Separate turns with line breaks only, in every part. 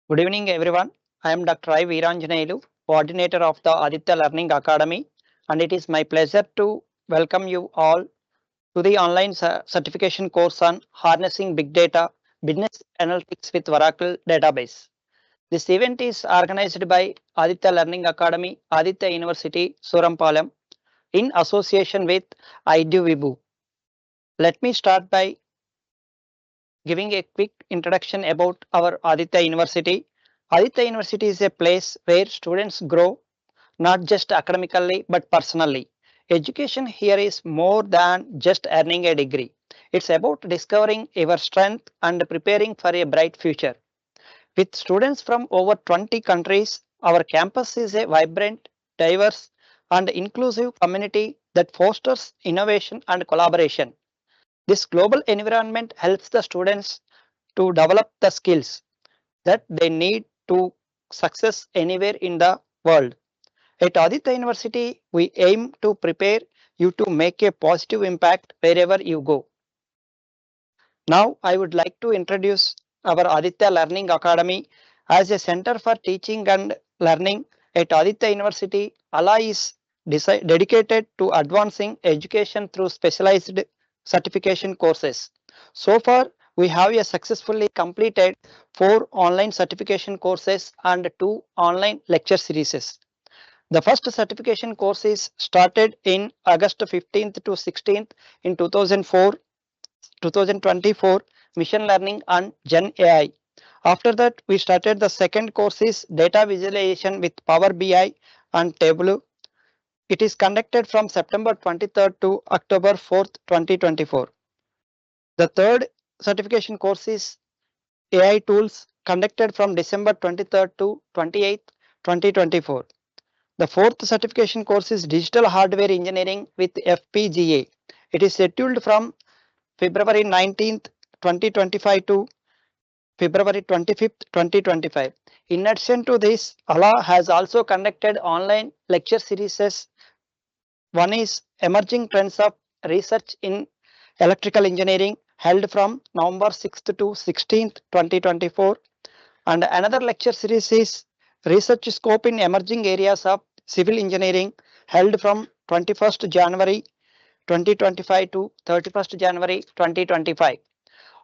Good evening, everyone. I am Dr.V.Vaitheeshwaran, coordinator of the Aditya Learning Academy, and it is my pleasure to welcome you all to the online certification course on harnessing big data, business analytics with Oracle database. This event is organized by Aditya Learning Academy, Aditya University, Surampalam, in association with IDVIBU. Let me start by giving a quick introduction about our Aditya University. Aditya University is a place where students grow not just academically but personally. Education here is more than just earning a degree. It's about discovering your strength and preparing for a bright future. With students from over 20 countries, our campus is a vibrant, diverse, and inclusive community that fosters innovation and collaboration. This global environment helps the students to develop the skills that they need to success anywhere in the world. At Aditya University, we aim to prepare you to make a positive impact wherever you go. Now, I would like to introduce our Aditya Learning Academy as a center for teaching and learning at Aditya University. ALA is dedicated to advancing education through specialized certification courses. So far, we have successfully completed 4 online certification courses and 2 online lecture series. The first certification course is started in August 15th to 16th in 2024 Machine Learning and Gen AI. After that, we started the second course is Data Visualization with Power BI and Tableau. It is conducted from September 23rd to October 4th, 2024. The third certification course is AI Tools conducted from December 23rd to 28th, 2024. The fourth certification course is Digital Hardware Engineering with FPGA. It is scheduled from February 19th, 2025 to February 25th, 2025. In addition to this, ALA has also conducted online lecture series. One is Emerging Trends of Research in Electrical Engineering, held from November 6th to 16th, 2024. And another lecture series is Research Scope in Emerging Areas of Civil Engineering, held from 21st January 2025 to 31st January 2025.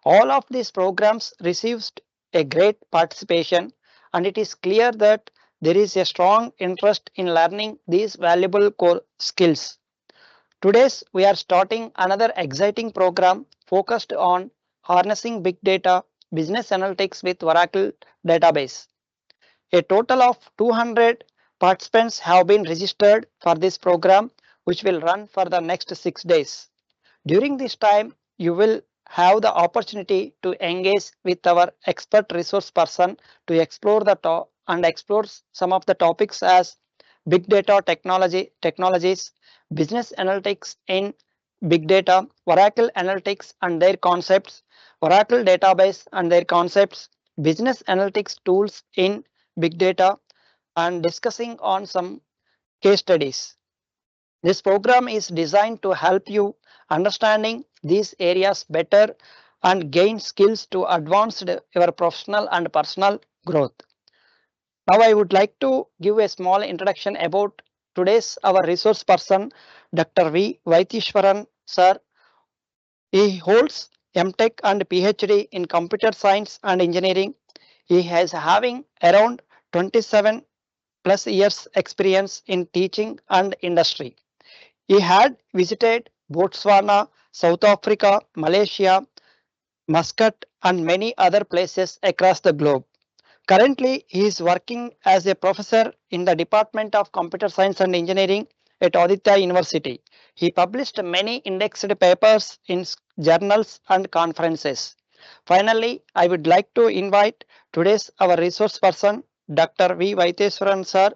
All of these programs received a great participation, and it is clear that there is a strong interest in learning these valuable core skills. Today, we are starting another exciting program focused on harnessing big data business analytics with Oracle database. A total of 200 participants have been registered for this program, which will run for the next 6 days. During this time, you will have the opportunity to engage with our expert resource person to explore explore some of the topics as big data technologies, business analytics in big data, Oracle analytics and their concepts, Oracle database and their concepts, business analytics tools in big data, and discussing on some case studies. This program is designed to help you understanding these areas better and gain skills to advance your professional and personal growth. Now I would like to give a small introduction about today's our resource person, Dr.V. Vaitheeshwaran sir. He holds MTech and PhD in computer science and engineering. He has having around 27 plus years experience in teaching and industry. He had visited Botswana, South Africa, Malaysia, Muscat, and many other places across the globe. Currently, he is working as a professor in the Department of Computer Science and Engineering at Aditya University. He published many indexed papers in journals and conferences. Finally, I would like to invite today's our resource person, Dr.V. Vaitheeshwaran sir,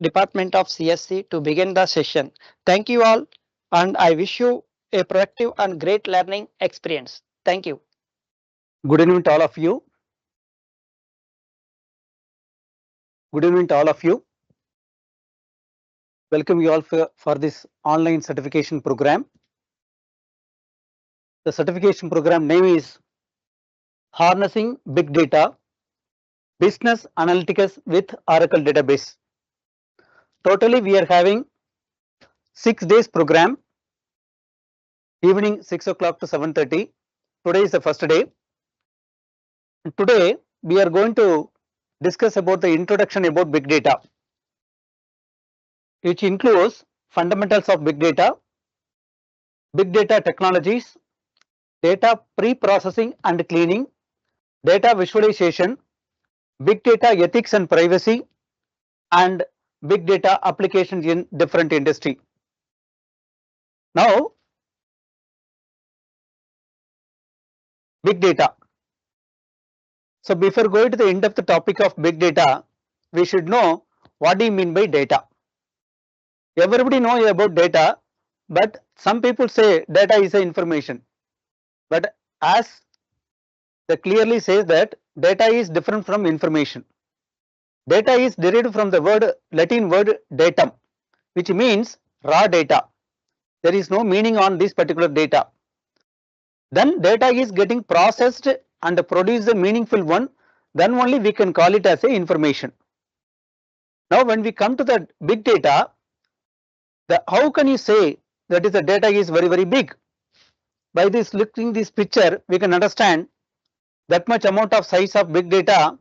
Department of CSC, to begin the session. Thank you all, and I wish you a productive and great learning experience. Thank you.
Good evening to all of you. Good evening to all of you. Welcome you all for this online certification program. The certification program name is Harnessing Big Data, business analytics with Oracle database. Totally we are having 6 days program, evening 6 o'clock to 7:30. Today is the first day. Today we are going to discuss about the introduction about big data, which includes fundamentals of big data technologies, data pre-processing and cleaning, data visualization, big data ethics and privacy, and big data applications in different industry. Now, big data. So before going to the in-depth topic of big data, we should know what do you mean by data. Everybody know about data, but some people say data is a information. But as they clearly says that data is different from information. Data is derived from the Latin word datum, which means raw data. There is no meaning on this particular data. Then data is getting processed and produce a meaningful one, then only we can call it as a information. Now when we come to the big data, how can you say that is the data is very big? By this looking this picture, we can understand that much amount of size of big data,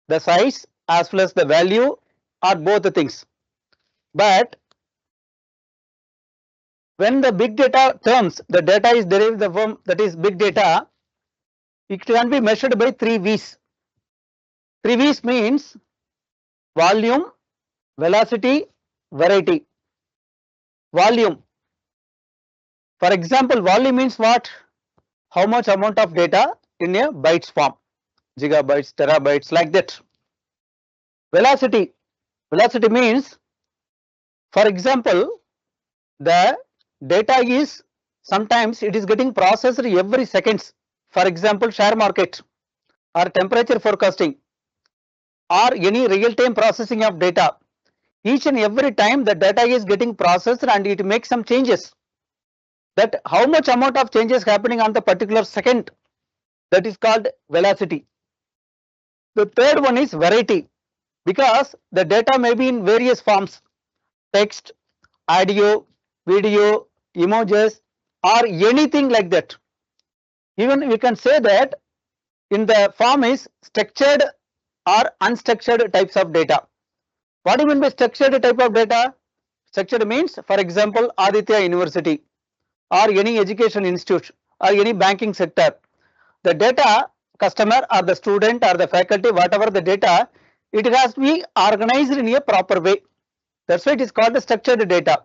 the size as well as the value are both the things. But when the big data terms, the data is derived from that is big data, it can be measured by 3 V's. 3 V's means volume, velocity, variety. Volume. For example, volume means what? How much amount of data in a bytes form, gigabytes, terabytes, like that. Velocity. Velocity means, for example, the data is sometimes it is getting processed every seconds. For example, share market or temperature forecasting or any real-time processing of data. Each and every time the data is getting processed and it makes some changes. That how much amount of changes happening on the particular second, that is called velocity. The third one is variety, because the data may be in various forms, text, audio, video, images or anything like that. Even we can say that in the form is structured or unstructured types of data. What do you mean by structured type of data? Structured means, for example, Aditya University or any education institute or any banking sector. The data customer or the student or the faculty, whatever the data, it has to be organized in a proper way. That's why it is called the structured data.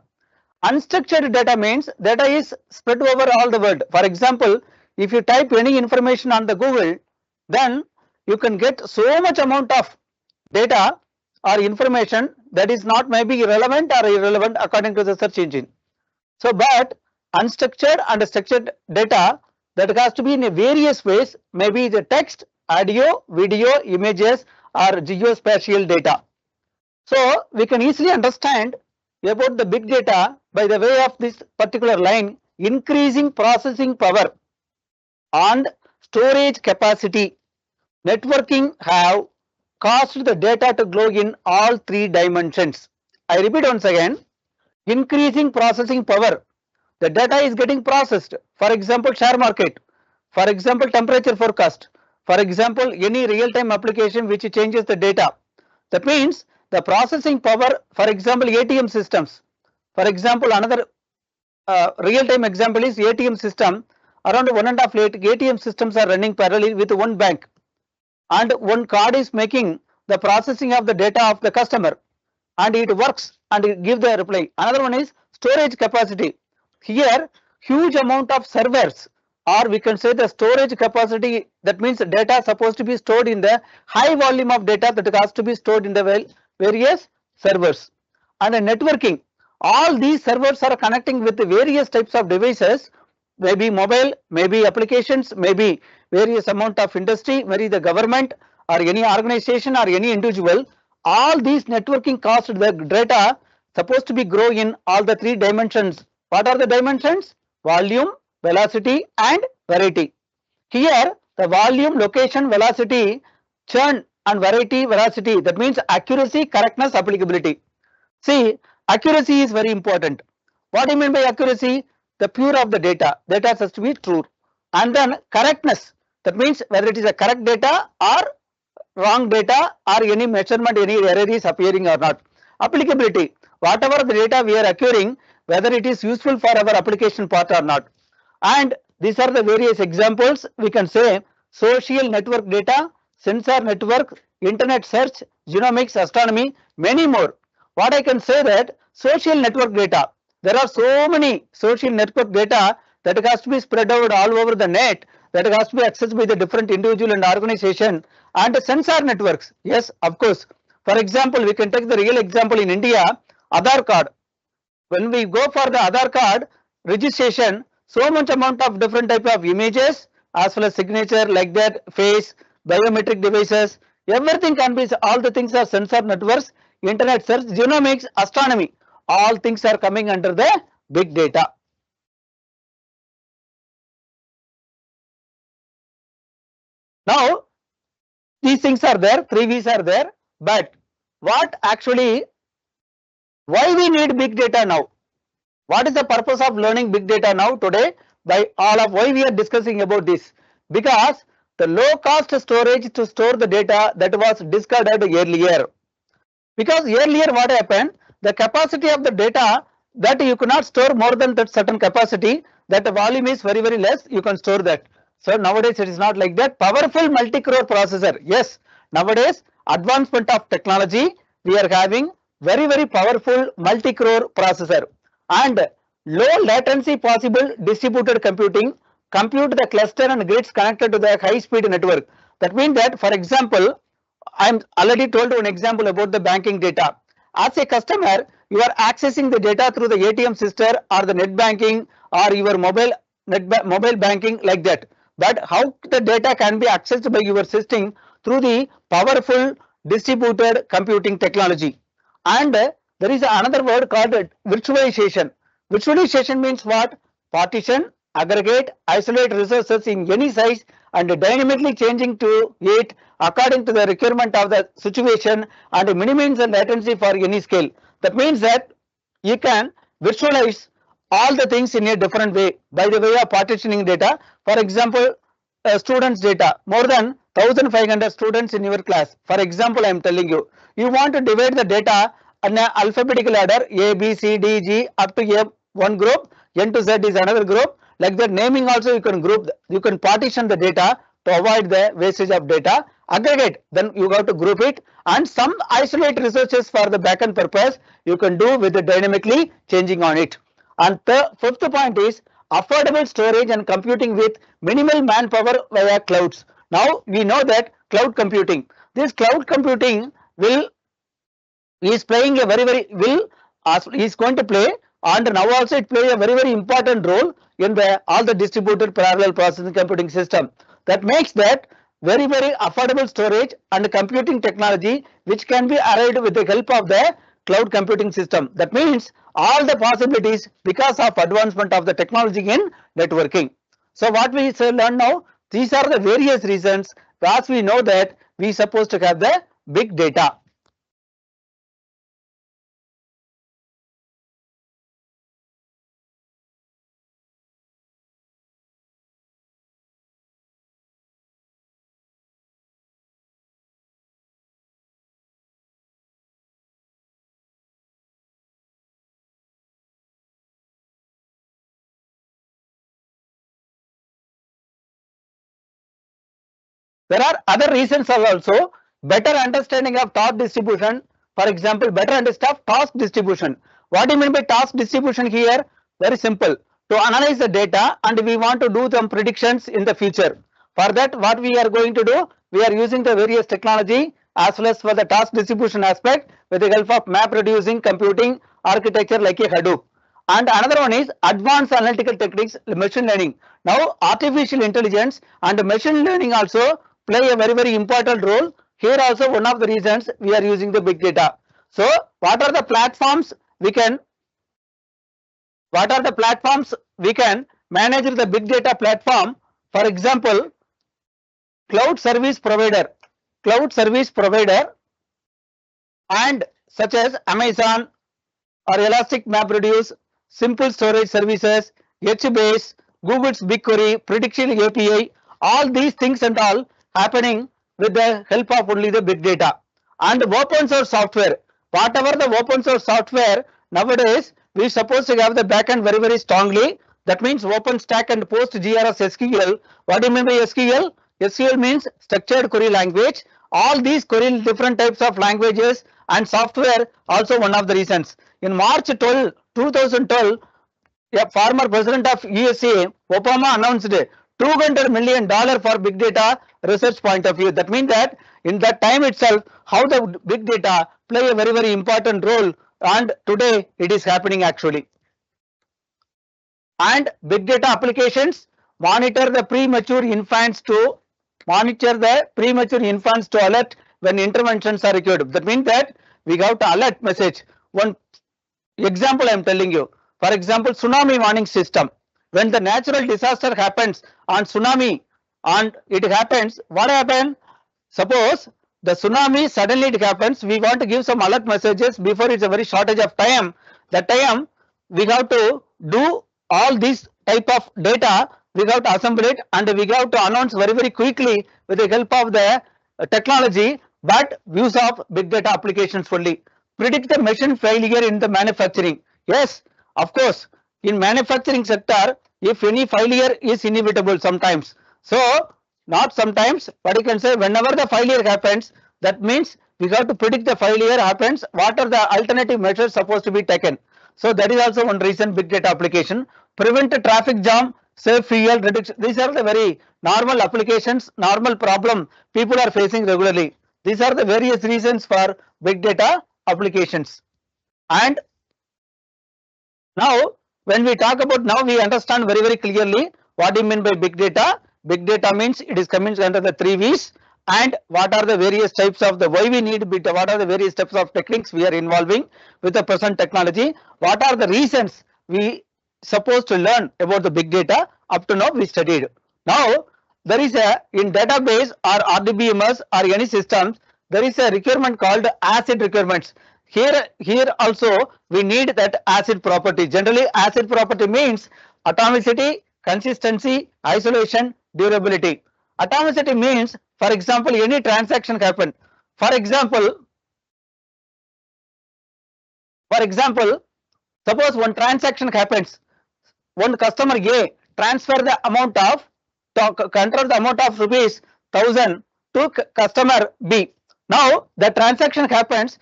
Unstructured data means data is spread over all the world. For example, if you type any information on the Google, then you can get so much amount of data or information that is not maybe relevant or irrelevant according to the search engine. So, but unstructured and structured data, that has to be in a various ways, maybe the text, audio, video, images or geospatial data. So we can easily understand about the big data by the way of this particular line: increasing processing power and storage capacity. Networking have caused the data to grow in all 3 dimensions. I repeat once again: increasing processing power. The data is getting processed. For example, share market. For example, temperature forecast. For example, any real-time application which changes the data. That means the processing power, for example, ATM systems. For example, another real-time example is ATM system. Around 1.5 lakh ATM systems are running parallelly with one bank, and one card is making the processing of the data of the customer, and it works and it gives the reply. Another one is storage capacity. Here huge amount of servers, or we can say the storage capacity, that means the data supposed to be stored in the high volume of data that has to be stored in the various servers. And networking, all these servers are connecting with the various types of devices, maybe mobile, maybe applications, maybe various amount of industry, maybe the government or any organization or any individual. All these networking cost the data supposed to be grow in all the 3 dimensions. What are the dimensions? Volume, velocity and variety. Here the volume, location, velocity, churn and variety, veracity. That means accuracy, correctness, applicability. See, accuracy is very important. What do you mean by accuracy? The pure of the data. Data has to be true. And then correctness. That means whether it is a correct data or wrong data or any measurement, any error is appearing or not. Applicability. Whatever the data we are acquiring, whether it is useful for our application part or not. And these are the various examples. We can say social network data, sensor network, internet search, genomics, astronomy, many more. What I can say that social network data, there are so many social network data that has to be spread out all over the net, that has to be accessed by the different individual and organization. And the sensor networks, yes, of course. For example, we can take the real example in India, Aadhaar card. When we go for the Aadhaar card registration, so much amount of different type of images as well as signature like that, face, biometric devices, everything can be, all the things are sensor networks, internet search, genomics, astronomy, all things are coming under the big data. Now, these things are there, 3 V's are there, but what actually, why we need big data now? What is the purpose of learning big data now today? By all of why we are discussing about this? Because the low cost storage to store the data that was discarded earlier. Because earlier what happened, the capacity of the data that you cannot store more than that certain capacity, that the volume is very less, you can store that. So nowadays it is not like that. Powerful multi-core processor, yes, nowadays advancement of technology, we are having very powerful multi-core processor and low latency possible distributed computing, compute the cluster and grids connected to the high speed network. That means that, for example, I am already told an example about the banking data. As a customer, you are accessing the data through the ATM system or the net banking or your mobile banking like that. But how the data can be accessed by your system through the powerful distributed computing technology. And there is another word called virtualization. Virtualization means what? Partition, aggregate, isolate resources in any size and dynamically changing to it according to the requirement of the situation and minimize the latency for any scale. That means that you can virtualize all the things in a different way by the way of partitioning data. For example, students data, more than 1500 students in your class. For example, I am telling you, you want to divide the data in an alphabetical order, A, B, C, D, G up to A one group, N to Z is another group. Like that, naming also you can group, you can partition the data to avoid the wastage of data. Aggregate, then you got to group it, and some isolate resources for the backend purpose you can do with the dynamically changing on it. And the fifth point is affordable storage and computing with minimal manpower via clouds. Now we know that cloud computing, this cloud computing is playing a is going to play, and now also it plays a very important role in all the distributed parallel processing computing system. That makes that very affordable storage and computing technology which can be arrived with the help of the cloud computing system. That means all the possibilities because of advancement of the technology in networking. So what we learn now, these are the various reasons as we know that we are supposed to have the big data. There are other reasons also. Better understanding of task distribution. For example, better understanding of task distribution. What do you mean by task distribution here? Very simple. To analyze the data and we want to do some predictions in the future. For that, what we are going to do? We are using the various technology as well as for the task distribution aspect with the help of map reducing computing architecture like a Hadoop. And another one is advanced analytical techniques, machine learning. Now artificial intelligence and machine learning also play a very important role. Here also one of the reasons we are using the big data. So what are the platforms we can manage the big data platform? For example, cloud service provider. cloud service provider and such as Amazon or Elastic MapReduce, simple storage services, HBase, Google's BigQuery, prediction API, all these things and all happening with the help of only the big data. And open source software, whatever the open source software nowadays, we supposed to have the backend very strongly. That means OpenStack and PostGRS SQL. What do you mean by SQL? SQL means structured query language. All these query different types of languages and software also one of the reasons. In March 2012, a former president of USA, Obama, announced $200 million for big data research point of view. That means that in that time itself, how the big data play a very important role, and today it is happening actually. And big data applications monitor the premature infants to alert when interventions are required. That means that we got to alert message. One example I am telling you. For example, tsunami warning system. When the natural disaster happens on tsunami and it happens, what happens? Suppose the tsunami suddenly it happens, we want to give some alert messages before it's a very shortage of time. That time we have to do all these type of data, we have to assemble it and we have to announce very quickly with the help of the technology, but use of big data applications only. Predict the machine failure in the manufacturing. Yes, of course, in manufacturing sector, if any failure is inevitable sometimes. So not sometimes, but you can say whenever the failure happens, that means we have to predict the failure happens, what are the alternative measures supposed to be taken. So that is also one reason big data application. Prevent the traffic jam, save fuel, reduction. These are the very normal applications, normal problem people are facing regularly. These are the various reasons for big data applications. And now when we talk about, now we understand very clearly what do you mean by big data. Big data means it is coming under the 3 V's, and what are the various types of the why we need big data, what are the various types of techniques we are involving with the present technology, what are the reasons we supposed to learn about the big data. Up to now we studied. Now there is a, in database or RDBMS or any systems, there is a requirement called ACID requirements. Here also we need that ACID property. Generally ACID property means atomicity, consistency, isolation, durability. Atomicity means, for example, any transaction happen. For example, suppose one transaction happens, one customer A transfer the amount of, control the amount of rupees 1000 to customer B. Now the transaction happens,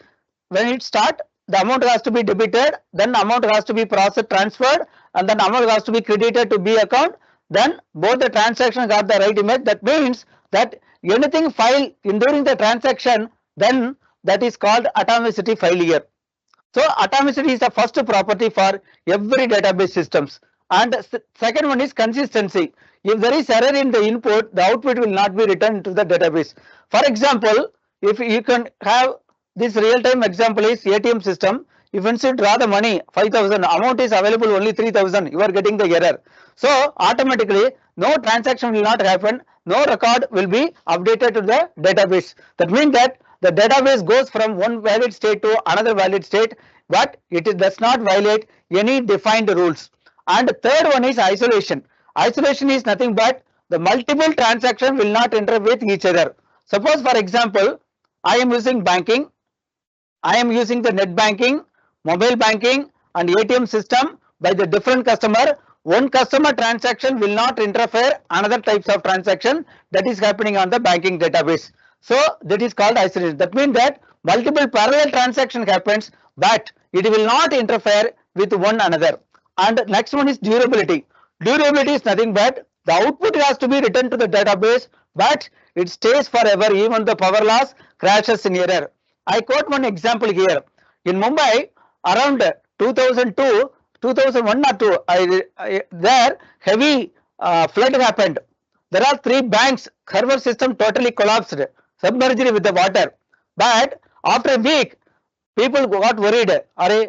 when it start, the amount has to be debited, then amount has to be processed, transferred, and then amount has to be credited to B account. Then both the transactions got the right image. That means that anything file during the transaction, then that is called atomicity failure. So atomicity is the first property for every database systems. And second one is consistency. If there is error in the input, the output will not be returned to the database. For example, if you can have this real-time example is ATM system. If you draw the money 5,000, amount is available only 3,000, you are getting the error. So automatically no transaction will not happen, no record will be updated to the database. That means that the database goes from one valid state to another valid state, but it does not violate any defined rules. And third one is isolation. Isolation is nothing but the multiple transactions will not interfere with each other. Suppose for example, I am using banking, I am using the net banking, mobile banking and ATM system by the different customer. One customer transaction will not interfere another types of transaction that is happening on the banking database. So that is called isolation. That means that multiple parallel transaction happens, but it will not interfere with one another. And next one is durability. Durability is nothing but the output has to be returned to the database, but it stays forever even the power loss, crashes in error. I quote one example here. In Mumbai, around 2002, 2001 or 2, there heavy flood happened. There are 3 banks, server system totally collapsed, submerged with the water. But after a week, people got worried,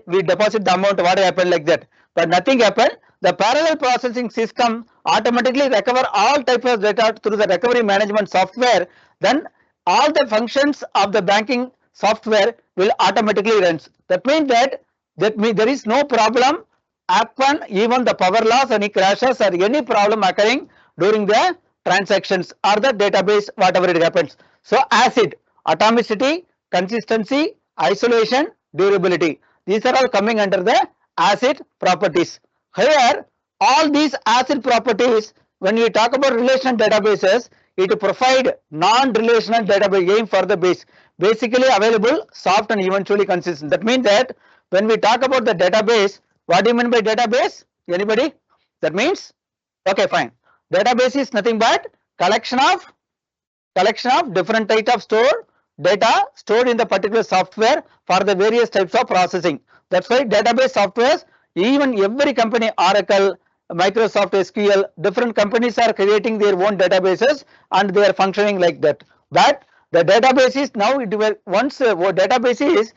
we deposit the amount, what happened like that. But nothing happened. The parallel processing system automatically recover all types of data through the recovery management software. Then all the functions of the banking software will automatically runs. That means that there is no problem happen, even the power loss, any crashes or any problem occurring during the transactions or the database, whatever it happens. So ACID, atomicity, consistency, isolation, durability, these are all coming under the ACID properties. Here all these ACID properties, when we talk about relational databases, it provide non-relational database aim for the base, basically available, soft and eventually consistent. That means that when we talk about the database, what do you mean by database? Anybody? That means, okay, fine. Database is nothing but collection of different types of data stored in the particular software for the various types of processing. That's why database softwares, even every company, Oracle, Microsoft SQL, different companies are creating their own databases and they are functioning like that. But the database is now, once database is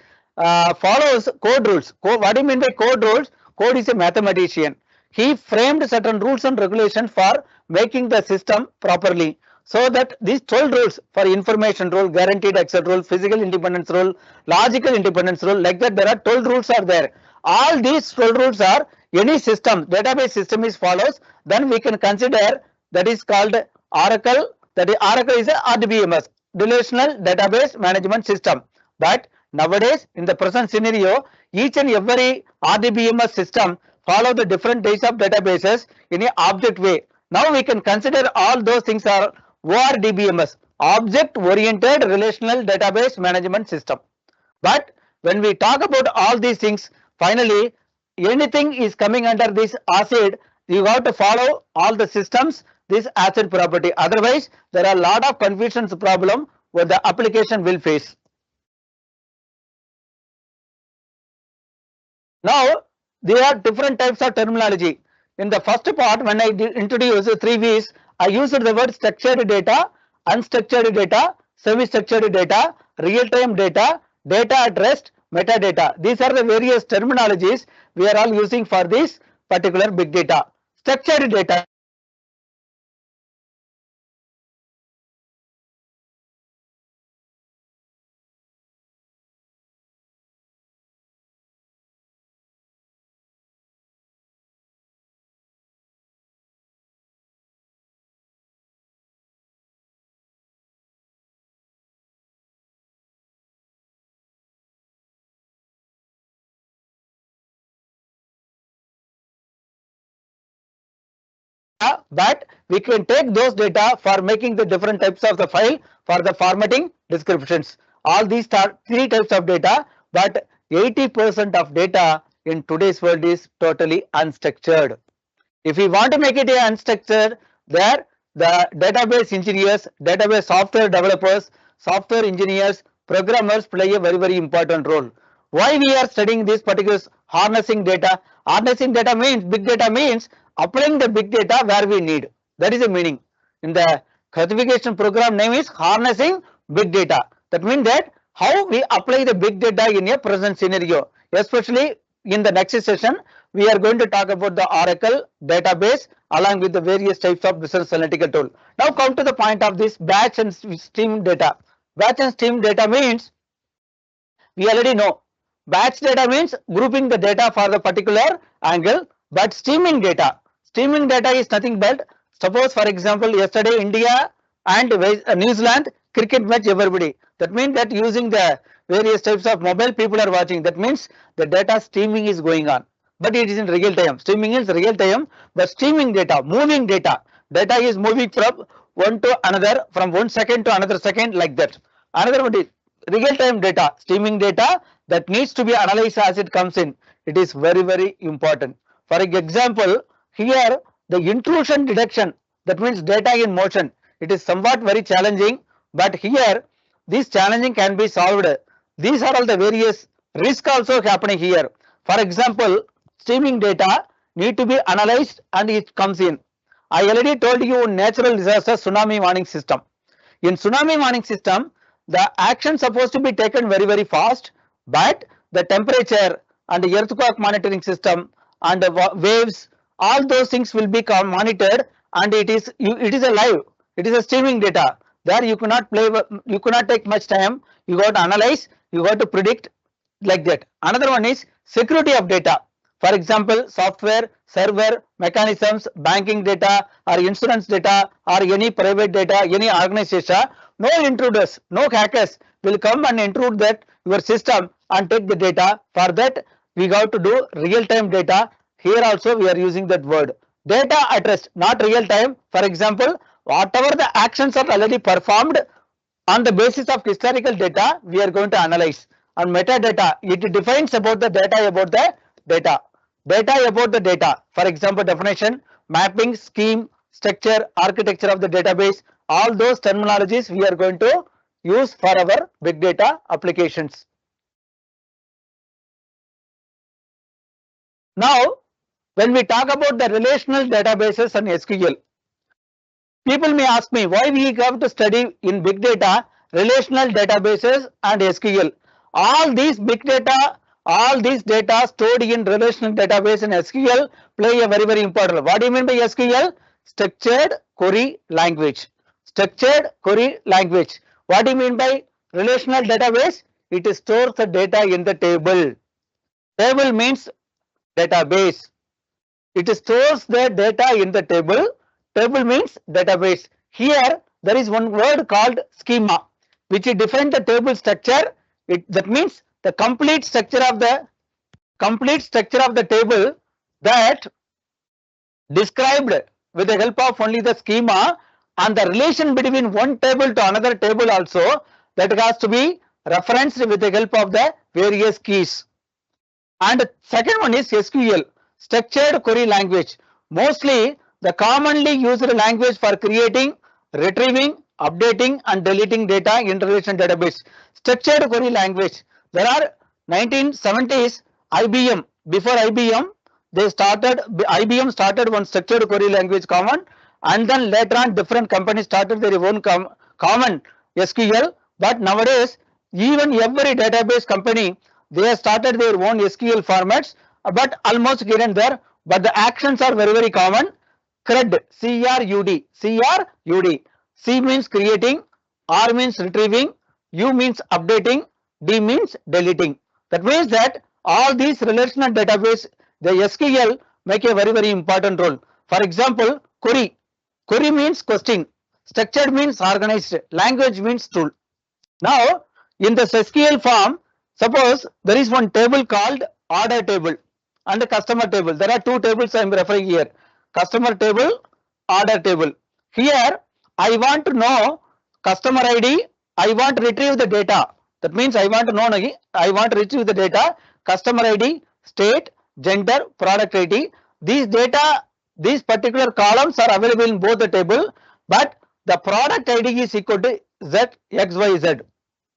follows code rules. What do you mean by code rules? Code is a mathematician. He framed certain rules and regulations for making the system properly. So that these 12 rules for information rule, guaranteed access rule, physical independence rule, logical independence rule, like that there are 12 rules are there. All these 12 rules are, any system, database system is follows, then we can consider that is called Oracle. That is, Oracle is a RDBMS, Relational Database Management System. But nowadays in the present scenario, each and every RDBMS system follow the different types of databases in a object way. Now we can consider all those things are ORDBMS, Object Oriented Relational Database Management System. But when we talk about all these things, finally anything is coming under this ACID, you have to follow all the systems this ACID property. Otherwise there are a lot of confusions problem where the application will face. Now there are different types of terminology. In the first part, when I introduced 3 V's, I used the word structured data, unstructured data, semi-structured data, real-time data, data at rest, metadata. These are the various terminologies we are all using for this particular big data. Structured data. But we can take those data for making the different types of the file for the formatting descriptions. All these are 3 types of data, but 80% of data in today's world is totally unstructured. If we want to make it unstructured, there the database engineers, database software developers, software engineers, programmers play a very important role. Why we are studying this particular harnessing data? Harnessing data means, big data means applying the big data where we need. That is the meaning. In the certification program name is harnessing big data. That means that how we apply the big data in a present scenario. Especially in the next session, we are going to talk about the Oracle database along with the various types of business analytical tool. Now come to the point of this batch and stream data. Batch and stream data means, we already know, batch data means grouping the data for the particular angle, but streaming data is nothing but, suppose for example yesterday India and New Zealand cricket match everybody. That means that using the various types of mobile people are watching. That means the data streaming is going on, but it is in real time. Streaming is real time, but streaming data, moving data is moving from one to another, from 1 second to another second, like that. Another one is real time data, streaming data that needs to be analyzed as it comes in. It is very important. For example, here the intrusion detection, that means data in motion, it is somewhat very challenging, but here this challenging can be solved. These are all the various risk also happening here. For example, streaming data need to be analyzed and it comes in. I already told you natural disaster tsunami warning system. In tsunami warning system, the action supposed to be taken very fast, but the temperature and the earthquake monitoring system and the waves, all those things will be monitored, and it is a live, it is a streaming data. There you cannot play, you cannot take much time. You got to analyze, you got to predict, like that. Another one is security of data. For example, software, server, mechanisms, banking data or insurance data or any private data, any organization. No intruders, no hackers will come and intrude that your system and take the data. For that we got to do real time data. Here also we are using that word. Data at rest, not real time. For example, whatever the actions are already performed, on the basis of historical data we are going to analyze. And metadata, it defines about the data about the data. Data about the data. For example, definition, mapping, scheme, structure, architecture of the database. All those terminologies we are going to use for our big data applications. Now, when we talk about the relational databases and SQL, people may ask me why we have to study in big data, relational databases and SQL. All these big data, all these data stored in relational database and SQL play a very important role. What do you mean by SQL? Structured query language. Structured query language. What do you mean by relational database? It stores the data in the table. Table means database. It stores the data in the table. Table means database. Here there is one word called schema, which defines the table structure. That means the complete structure of the table that described with the help of only the schema, and the relation between one table to another table also, that has to be referenced with the help of the various keys. And second one is SQL, structured query language. Mostly the commonly used language for creating, retrieving, updating and deleting data in relation database. Structured query language. There are 1970s IBM, before IBM IBM started one structured query language common, and then later on different companies started their own common SQL. But nowadays even every database company, they have started their own SQL formats, but almost here and there, but the actions are very common. CRUD, C-R-U-D, C-R-U-D. C means creating, R means retrieving, U means updating, D means deleting. That means that all these relational database, the SQL make a very important role. For example, query. Query means question. Structured means organized. Language means tool. Now, in the SQL form, suppose there is one table called order table and a customer table. There are two tables I am referring here. Customer table, order table. Here I want to know customer ID. I want to retrieve the data. That means I want to know, I want to retrieve the data, customer ID, state, gender, product ID. These data, these particular columns are available in both the table, but the product ID is equal to Z, X, Y, Z.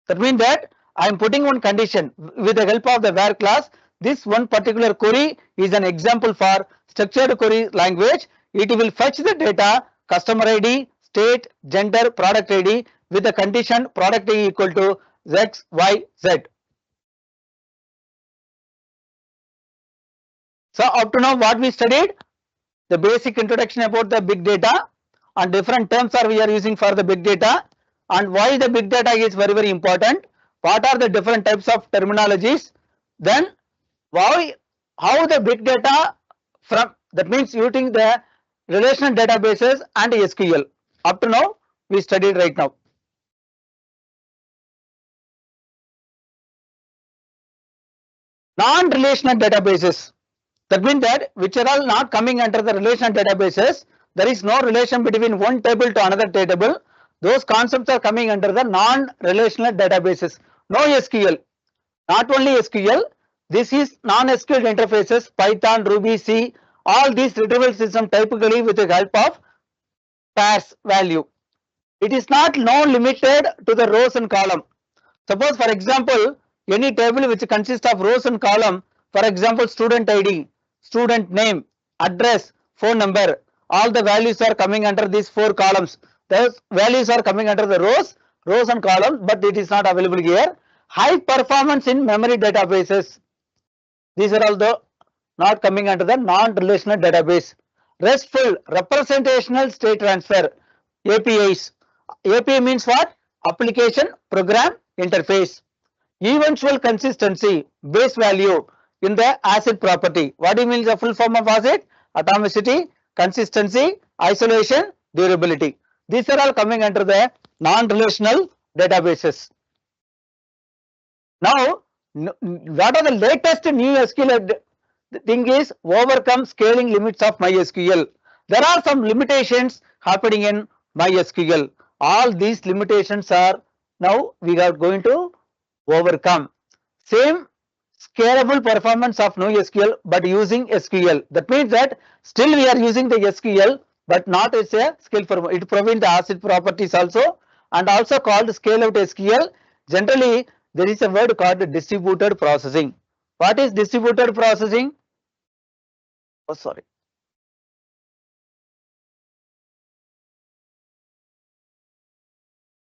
That means that I am putting one condition with the help of the where class. This one particular query is an example for structured query language. It will fetch the data, customer ID, state, gender, product ID with the condition product ID equal to X, Y, Z. So up to now what we studied, the basic introduction about the big data and different terms are we are using for the big data, and why the big data is very important. What are the different types of terminologies? Then how the big data from, that means using the relational databases and SQL. Up to now we studied right now. Non-relational databases. That means that which are all not coming under the relational databases. There is no relation between one table to another table. Those concepts are coming under the non-relational databases. No SQL. Not only SQL, this is non-SQL interfaces, Python, Ruby, C, all these retrieval system typically with the help of parse value. It is not now limited to the rows and column. Suppose for example, any table which consists of rows and column, for example student ID, student name, address, phone number, all the values are coming under these four columns. Those values are coming under the rows and columns, but it is not available here. High performance in memory databases. These are also not coming under the non-relational database. RESTful, representational state transfer, APIs. API means what? Application Program Interface. Eventual consistency, base value in the ACID property. What do you mean the full form of ACID? Atomicity, consistency, isolation, durability. These are all coming under the non-relational databases. Now, what are the latest new SQL thing is overcome scaling limits of MySQL. There are some limitations happening in MySQL. All these limitations are now we are going to overcome. Same scalable performance of NoSQL but using SQL. That means that still we are using the SQL but not as a skill for it provides the ACID properties also and also called scale out SQL. Generally there is a word called distributed processing. What is distributed processing? Oh, sorry.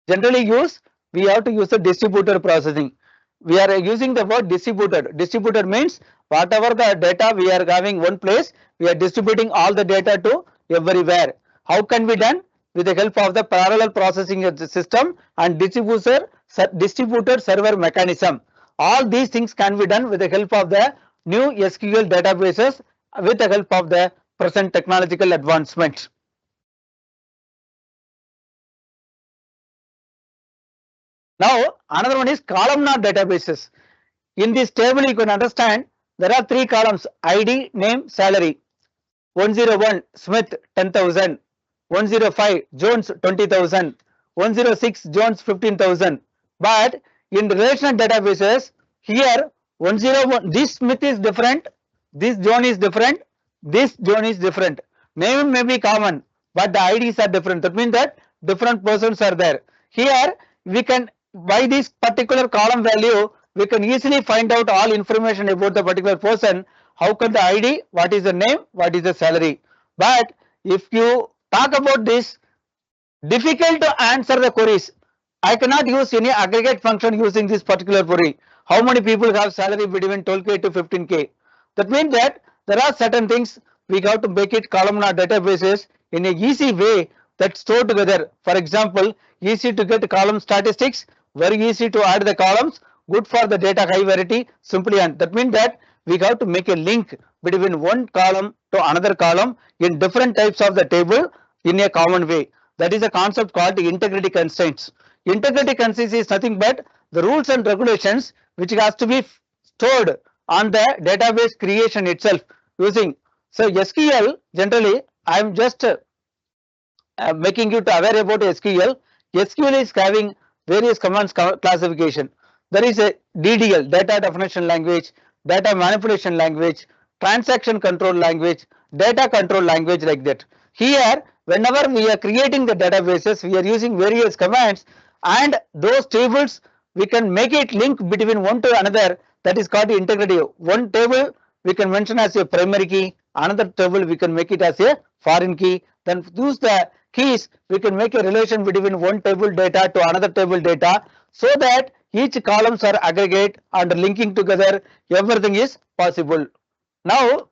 Generally we have to use the distributed processing. We are using the word distributed. Distributed means whatever the data we are having one place, we are distributing all the data to everywhere. How can be done? With the help of the parallel processing system and distributed server mechanism. All these things can be done with the help of the new SQL databases with the help of the present technological advancement. Now another one is columnar databases. In this table you can understand there are three columns: ID, name, salary. 101 Smith 10,000, 105 Jones 20,000, 106 Jones 15,000. But in relational databases here 101 this Smith is different, this John is different, this John is different. Name may be common but the IDs are different. That means that different persons are there. Here we can by this particular column value we can easily find out all information about the particular person. How can the ID, what is the name, what is the salary. But if you talk about this, difficult to answer the queries. I cannot use any aggregate function using this particular query. How many people have salary between 12k to 15k? That means that there are certain things we have to make it columnar databases in a easy way that store together. For example, easy to get column statistics, very easy to add the columns, good for the data high variety, simply. And that means that we have to make a link between one column to another column in different types of the table in a common way. That is a concept called integrity constraints. Integrity constraints is nothing but the rules and regulations which has to be stored on the database creation itself using. So SQL generally I am just making you to aware about SQL. SQL is having various commands classification. There is a DDL, data definition language, data manipulation language, transaction control language, data control language, like that. Here whenever we are creating the databases we are using various commands and those tables we can make it link between one to another. That is called integrity. One table we can mention as a primary key, another table we can make it as a foreign key. Then use the keys we can make a relation between one table data to another table data so that each columns are aggregate and linking together, everything is possible. Now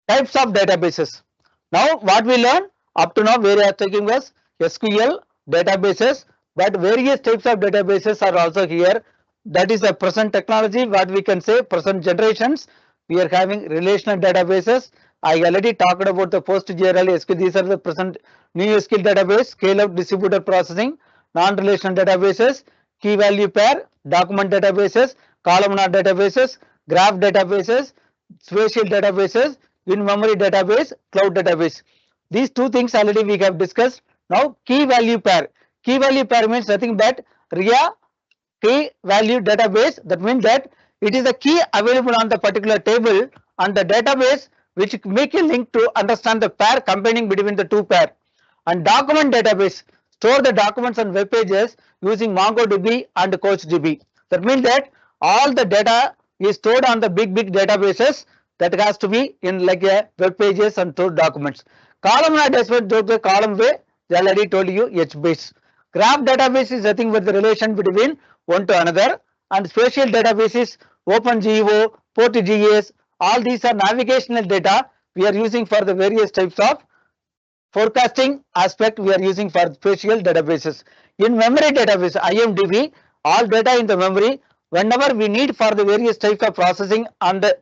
types of databases. Now what we learn up to now we are taking was SQL databases, but various types of databases are also here. That is a present technology, what we can say present generations. We are having relational databases. I already talked about the PostgreSQL, SQL. These are the present new SQL database, scale out distributed processing, non-relational databases, key value pair, document databases, columnar databases, graph databases, spatial databases, in-memory database, cloud database. These two things already we have discussed. Now key value pair. Key value pair means nothing but RIA key value database. That means that it is a key available on the particular table and the database which make a link to understand the pair combining between the two pair. And document database, store the documents on web pages using MongoDB and CouchDB. That means that all the data is stored on the big databases that has to be in like a web pages and stored documents. Columnar database, the column way, I already told you HBase. Graph database is nothing but the relation between one to another, and spatial database is OpenGeo, PortGIS, All these are navigational data we are using for the various types of forecasting aspect we are using for spatial databases. In memory database IMDb, all data in the memory whenever we need for the various types of processing on the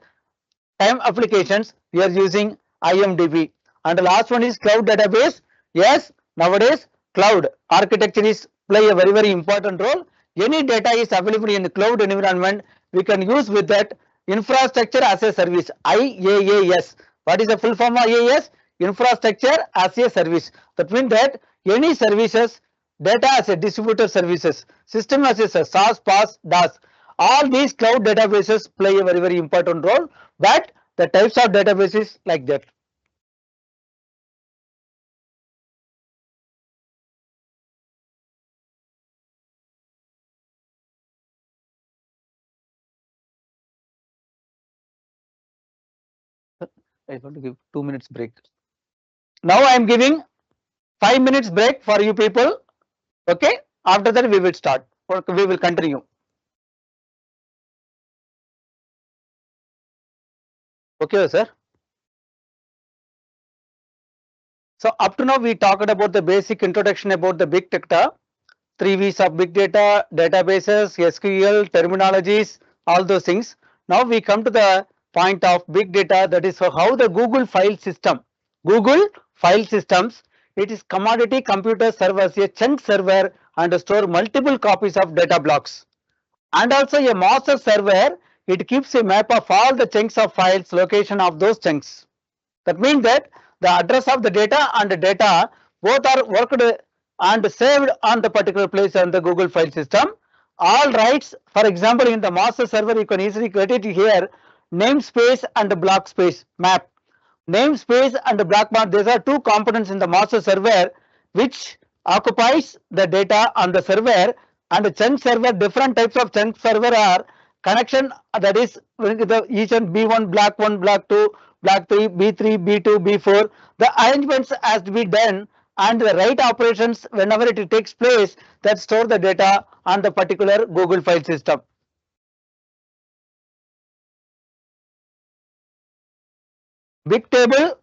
time applications we are using IMDb. And the last one is cloud database. Yes, nowadays cloud architecture is play a very important role. Any data is available in the cloud environment, we can use with that infrastructure as a service, IaaS. What is the full form of IaaS? Infrastructure as a service. That means that any services, data as a distributed services, system as a SaaS, PaaS, DaaS, all these cloud databases play a very important role, but the types of databases like that. I want to give 2 minutes break. Now I am giving 5 minutes break for you people. Okay, after that we will start, or we will continue. Okay, sir. So up to now we talked about the basic introduction about the big data, 3 V's of big data, databases, SQL, terminologies, all those things. Now we come to the point of big data, that is for how the Google file system, Google file systems, it is commodity computer serve as a chunk server and store multiple copies of data blocks. And also a master server, it keeps a map of all the chunks of files, location of those chunks. That means that the address of the data and the data both are worked and saved on the particular place on the Google file system. All writes, for example, in the master server, you can easily get it here, namespace and the block space map. Namespace and the block map, these are two components in the master server which occupies the data on the server, and the chunk server, different types of chunk server are connection, that is the each one B1, block 1, block 2, block 3, B3, B2, B4. The arrangements has to be done and the write operations whenever it takes place that store the data on the particular Google file system. Big table,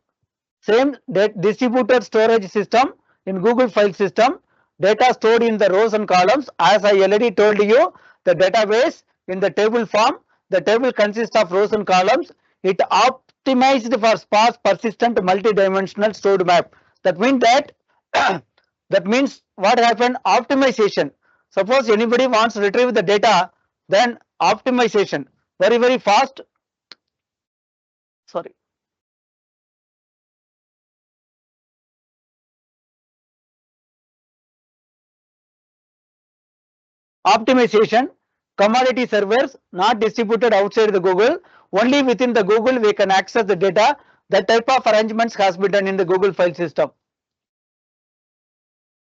same distributed storage system in Google file system, data stored in the rows and columns. As I already told you, the database in the table form, the table consists of rows and columns. It optimized for sparse, persistent, multi-dimensional stored map. That means that that means what happened? Optimization. Suppose anybody wants to retrieve the data, then optimization very fast. Sorry. Optimization, commodity servers not distributed outside the Google, only within the Google we can access the data. That type of arrangements has been done in the Google file system.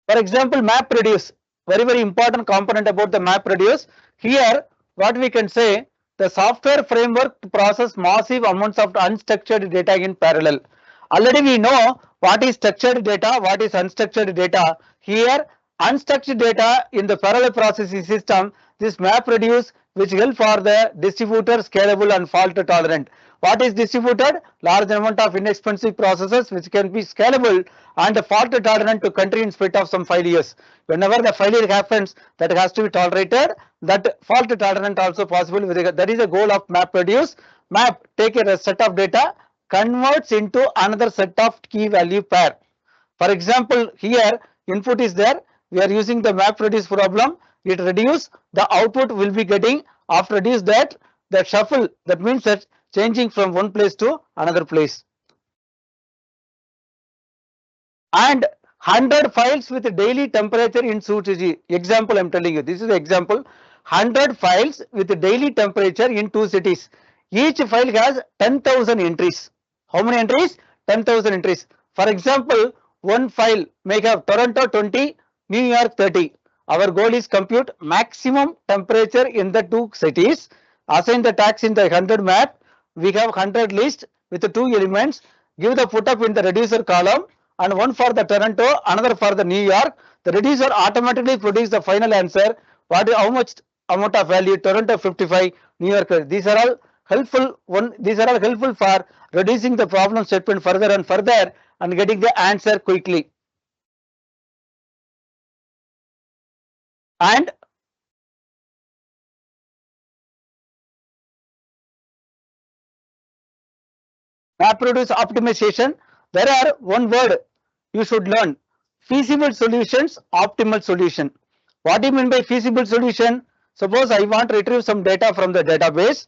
For example, map reduce, very important component about the map reduce. Here what we can say, the software framework to process massive amounts of unstructured data in parallel. Already we know what is structured data, what is unstructured data. Here unstructured data in the parallel processing system, this map reduce which help for the distributed, scalable and fault tolerant. What is distributed? Large amount of inexpensive processes which can be scalable and fault tolerant to country in spite of some failures. Whenever the failure happens, that has to be tolerated. That fault tolerant also possible. That is the goal of map reduce. Map take a set of data, converts into another set of key value pair. For example, here input is there. We are using the map reduce problem. It reduce, the output will be getting after reduce that shuffle. That means that changing from one place to another place. And 100 files with daily temperature in Suchi. Example I am telling you. This is the example. 100 files with daily temperature in 2 cities. Each file has 10,000 entries. How many entries? 10,000 entries. For example, one file may have Toronto 20, New York 30. Our goal is compute maximum temperature in the 2 cities. Assign the tags in the 100 map. We have 100 list with the 2 elements. Give the put up in the reducer column, and one for the Toronto, another for the New York. The reducer automatically produce the final answer. What is how much amount of value? Toronto 55, New York. These are all helpful one. These are all helpful for reducing the problem statement further and further and getting the answer quickly. And MapReduce optimization, there are one word you should learn: feasible solutions, optimal solution. What do you mean by feasible solution? Suppose I want to retrieve some data from the database,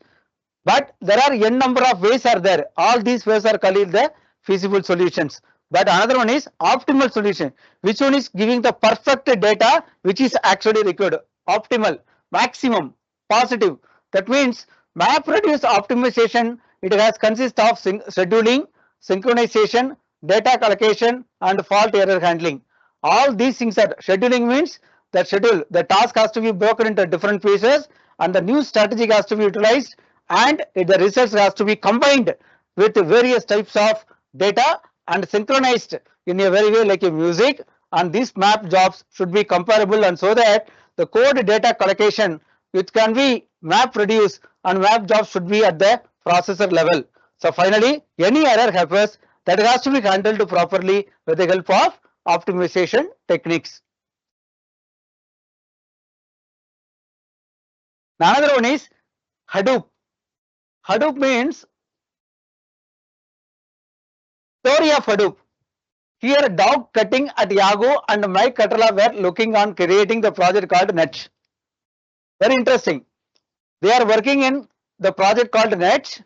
but there are n number of ways are there. All these ways are called the feasible solutions. But another one is optimal solution. Which one is giving the perfect data which is actually required? Optimal, maximum, positive. That means MapReduce optimization, it has consist of scheduling, synchronization, data collocation and fault error handling. All these things are scheduling means the schedule, the task has to be broken into different pieces and the new strategy has to be utilized and the results has to be combined with various types of data and synchronized in a very way like a music, and these map jobs should be comparable and so that the code data collocation which can be map reduce and map jobs should be at the processor level. So finally any error happens that has to be handled properly with the help of optimization techniques. Another one is Hadoop. Hadoop means story of Hadoop. Here dog cutting at Yahoo and Mike Cutterla were looking on creating the project called Net. Very interesting. They are working in the project called Net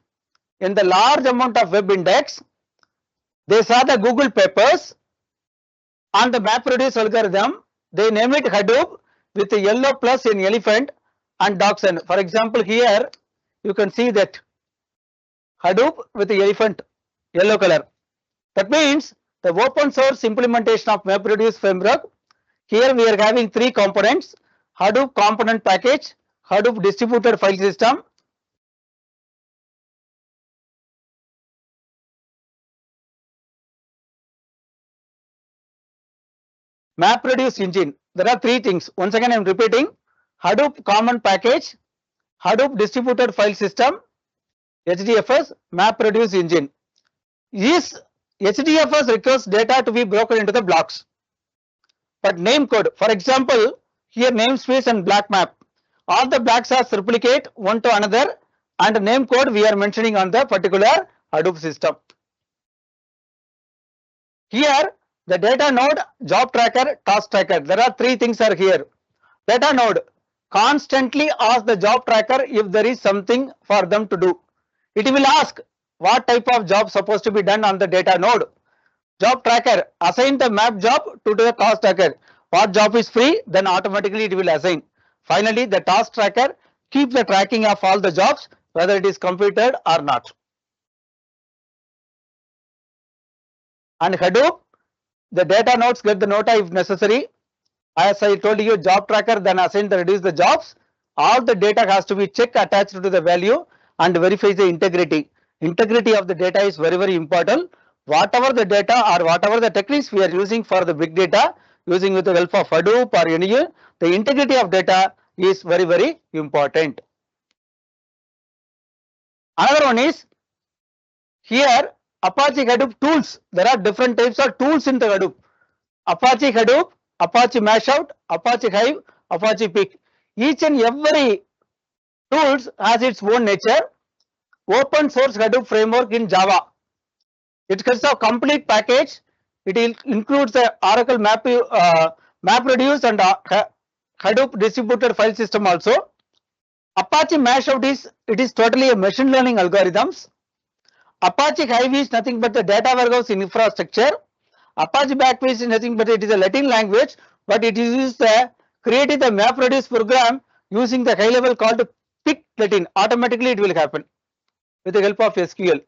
in the large amount of web index. They saw the Google papers on the MapReduce algorithm. They name it Hadoop with a yellow plus in elephant and dachshund. For example, here you can see that Hadoop with the elephant yellow color. That means the open source implementation of MapReduce framework. Here we are having three components: Hadoop component package, Hadoop distributed file system, MapReduce engine. There are three things. Once again I am repeating: Hadoop common package, Hadoop distributed file system, HDFS, MapReduce engine. This HDFS requires data to be broken into the blocks. But name code, for example, here namespace and black map. All the blocks are replicate one to another, and name code we are mentioning on the particular Hadoop system. Here the data node, job tracker, task tracker. There are three things are here. Data node constantly ask the job tracker if there is something for them to do. It will ask what type of job supposed to be done on the data node. Job tracker assign the map job to the task tracker. What job is free, then automatically it will assign. Finally, the task tracker keep the tracking of all the jobs whether it is completed or not. And Hadoop, the data nodes get the nota if necessary. As I told you, job tracker then assign the reduce the jobs. All the data has to be checked attached to the value and verifies the integrity. Integrity of the data is very, very important. Whatever the data or whatever the techniques we are using for the big data, using with the help of Hadoop or any, the integrity of data is very, very important. Another one is here Apache Hadoop tools. There are different types of tools in the Hadoop. Apache Hadoop, Apache Mashout, Apache Hive, Apache Peak. Each and every tools has its own nature. Open source Hadoop framework in Java. It consists of complete package. It includes the Oracle MapReduce and Hadoop distributed file system also. Apache Mashout is totally a machine learning algorithms. Apache Hive is nothing but the data warehouse infrastructure. Apache Backbase is nothing but it is a Latin language, but it uses the creating the MapReduce program using the high level called pick Latin. Automatically it will happen with the help of SQL.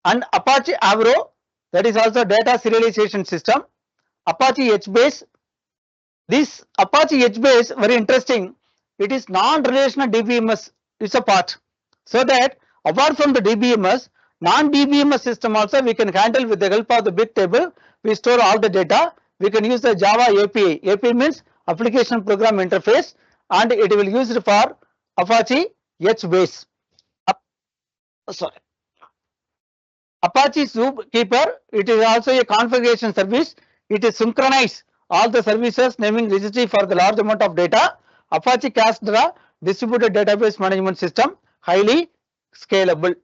And Apache Avro, that is also data serialization system. Apache HBase. This Apache HBase very interesting. It is non-relational DBMS. It's a part. So that apart from the DBMS, non-DBMS system also we can handle with the help of the big table. We store all the data. We can use the Java API. API means application program interface, and it will use it for Apache HBase.
sorry.
Apache Zookeeper, it is also a configuration service. It is synchronize all the services naming registry for the large amount of data. Apache Cassandra distributed database management system, highly scalable.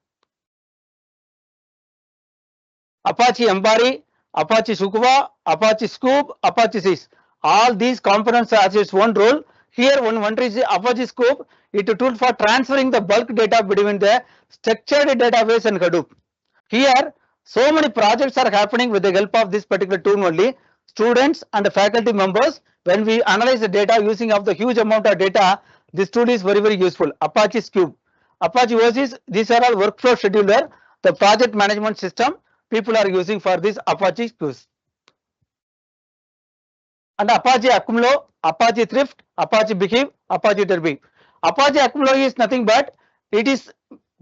Apache Ambari, Apache Sukuba, Apache Scoop, Apache Sys. All these components has its own role. Here one is the Apache Scoop. It is a tool for transferring the bulk data between the structured database and Hadoop. Here, so many projects are happening with the help of this particular tool only. Students and faculty members, when we analyze the data using of the huge amount of data, this tool is very useful. Apache Cube, Apache OSIS, these are all workflow scheduler, the project management system people are using for this Apache Cubes. And Apache Accumulo, Apache Thrift, Apache Behave, Apache Derby. Apache Accumulo is nothing but it is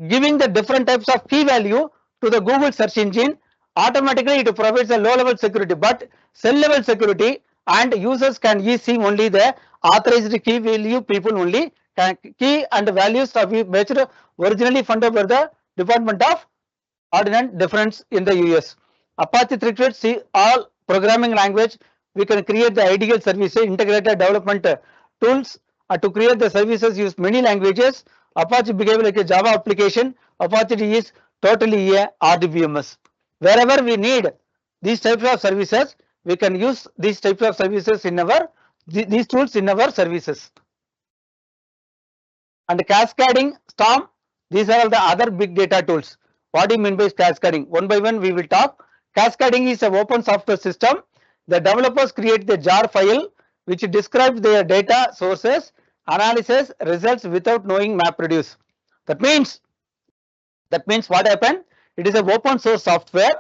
giving the different types of key value to the Google search engine. Automatically it provides a low level security but cell level security, and users can see only the authorized key value people only. Key and values are measured originally funded by the Department of Ordnance Defense in the US. Apache Thrift, see all programming language. We can create the ideal services, integrated development tools to create the services, use many languages. Apache behave like a Java application. Apache is totally a RDBMS. Wherever we need these types of services, we can use these types of services in our these tools in our services. And cascading, Storm, these are all the other big data tools. What do you mean by cascading? One by one we will talk. Cascading is an open software system. The developers create the jar file which describes their data sources, analysis, results without knowing MapReduce. That means what happened? It is an open source software.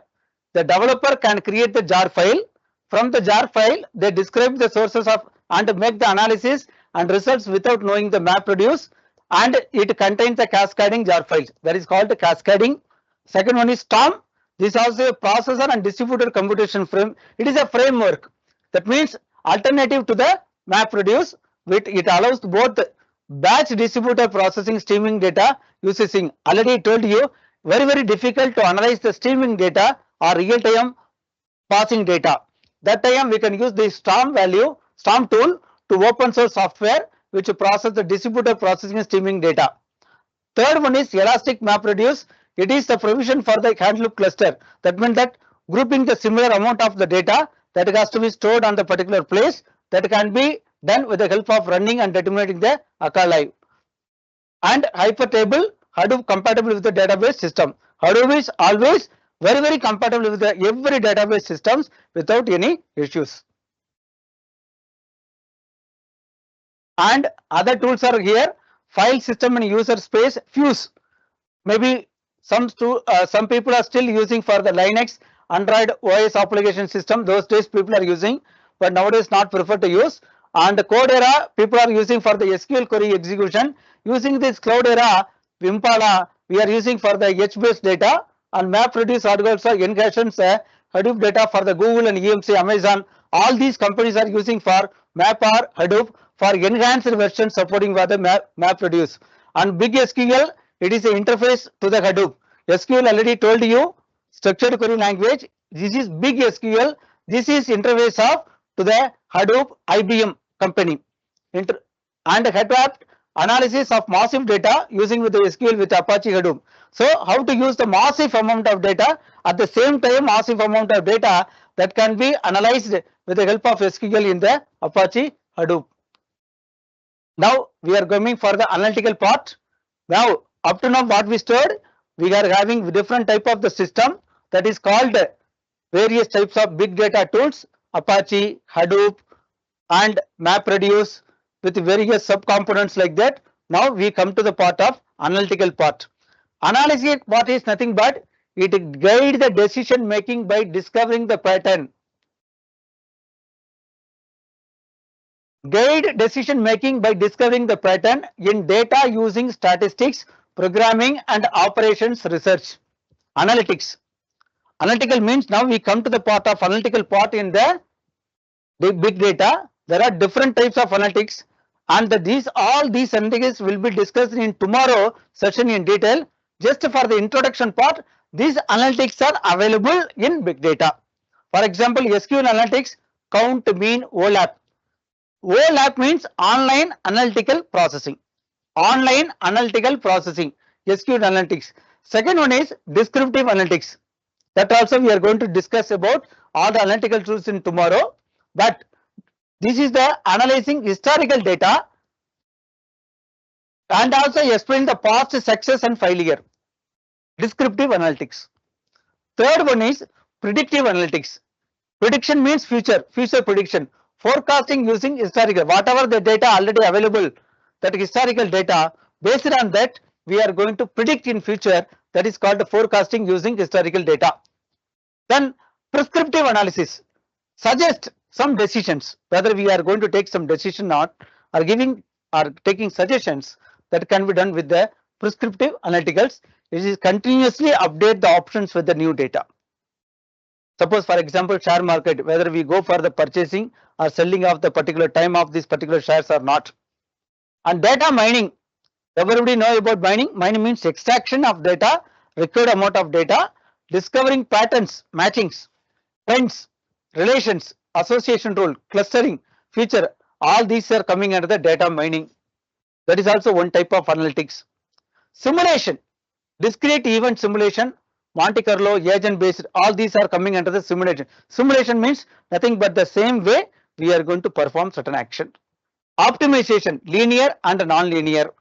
The developer can create the jar file. From the jar file, they describe the sources of and make the analysis and results without knowing the MapReduce, and it contains the cascading jar files. That is called the cascading. Second one is Storm. This is also a processor and distributed computation frame. It is a framework. That means alternative to the MapReduce, which it allows both batch distributed processing streaming data using. Already told you, very difficult to analyze the streaming data or real time passing data. That time we can use the Storm tool to open source software which process the distributed processing streaming data. Third one is Elastic MapReduce. It is the provision for the Hadoop cluster. That means that grouping the similar amount of the data that has to be stored on the particular place, that can be done with the help of running and determining the archive. And Hypertable, Hadoop compatible with the database system. Hadoop is always very compatible with the every database systems without any issues. And other tools are here. File system and user space, Fuse. Maybe some people are still using for the Linux, Android OS application system. Those days people are using, but nowadays not preferred to use. And Cloudera people are using for the SQL query execution. Using this Cloudera, Impala, we are using for the H-based data, and MapReduce also encaches Hadoop data for the Google and EMC, Amazon. All these companies are using for MapR, Hadoop for enhanced version supporting for the MapReduce. And Big SQL, it is an interface to the Hadoop. SQL already told you, structured query language. This is Big SQL. This is interface of to the Hadoop IBM company. And Hadoop analysis of massive data using with the SQL with Apache Hadoop. So how to use the massive amount of data, at the same time massive amount of data that can be analyzed with the help of SQL in the Apache Hadoop. Now we are going for the analytical part. Now up to now what we stored, we are having different type of the system that is called various types of big data tools, Apache, Hadoop and MapReduce with various subcomponents like that. Now we come to the part of analytical part. Analytical part is nothing but it guides the decision making by discovering the pattern. Guide decision making by discovering the pattern in data using statistics, programming and operations research. Analytics. Analytical means now we come to the part of analytical part in the big data. There are different types of analytics, and all these analytics will be discussed in tomorrow session in detail. just for the introduction part, these analytics are available in big data. For example, SQL analytics, count, mean, OLAP. OLAP means online analytical processing. Online analytical processing, SQL analytics. Second one is descriptive analytics. That also we are going to discuss about all the analytical tools in tomorrow. But this is the analyzing historical data and also explain the past success and failure. Descriptive analytics. Third one is predictive analytics. Prediction means future prediction. Forecasting using historical, whatever the data already available, that historical data, based on that we are going to predict in future, that is called forecasting using historical data. Then prescriptive analysis, suggest some decisions, whether we are going to take some decision or not, or giving or taking suggestions, that can be done with the prescriptive analyticals. It is continuously update the options with the new data. Suppose for example share market, whether we go for the purchasing or selling of the particular time of this particular shares or not. And data mining, everybody know about mining. Mining means extraction of data, required amount of data, discovering patterns, matchings, trends, relations, association rule, clustering, feature, all these are coming under the data mining. That is also one type of analytics. Simulation, discrete event simulation, Monte Carlo, agent based, all these are coming under the simulation. Simulation means nothing but the same way we are going to perform certain action. Optimization, linear and non-linear.